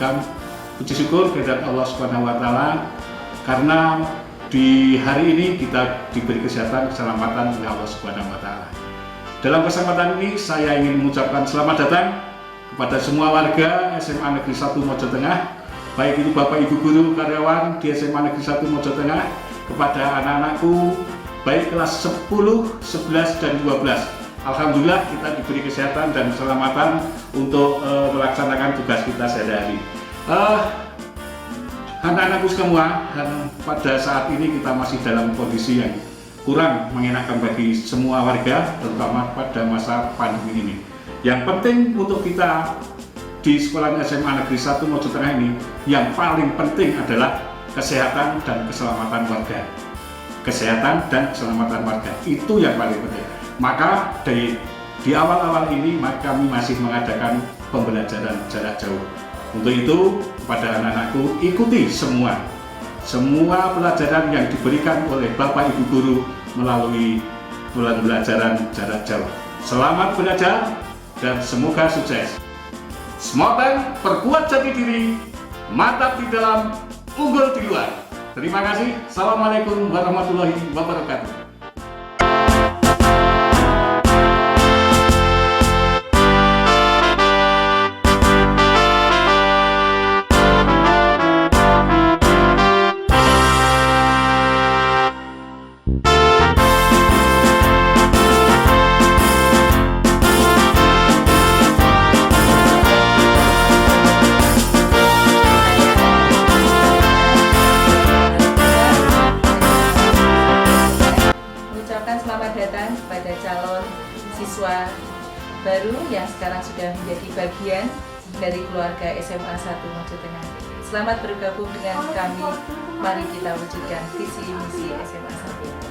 panjatkan puji syukur kehadirat Allah Subhanahu wa taala karena di hari ini kita diberi kesehatan, keselamatan oleh Allah Subhanahu wa taala. Dalam kesempatan ini saya ingin mengucapkan selamat datang kepada semua warga SMA Negeri 1 Mojo Tengah, baik itu Bapak Ibu guru karyawan di SMA Negeri 1 Mojo Tengah, kepada anak-anakku baik kelas 10, 11 dan 12. Alhamdulillah kita diberi kesehatan dan keselamatan untuk melaksanakan tugas kita sehari-hari. Anak-anakku semua, pada saat ini kita masih dalam kondisi yang kurang mengenakan bagi semua warga, terutama pada masa pandemi ini. Yang penting untuk kita di sekolah SMA Negeri 1 Mojo Tengah ini, yang paling penting adalah kesehatan dan keselamatan warga. Kesehatan dan keselamatan warga itu yang paling penting. Maka di awal-awal ini kami masih mengadakan pembelajaran jarak jauh. Untuk itu kepada anak-anakku, ikuti semua pelajaran yang diberikan oleh Bapak Ibu guru melalui pembelajaran jarak jauh. Selamat belajar dan semoga sukses. Semangat, perkuat jati diri, mantap di dalam, unggul di luar. Terima kasih. Assalamualaikum warahmatullahi wabarakatuh. Selamat datang kepada calon siswa baru yang sekarang sudah menjadi bagian dari keluarga SMA 1 Mojo Tengah. Selamat bergabung dengan kami. Mari kita wujudkan visi misi SMA 1.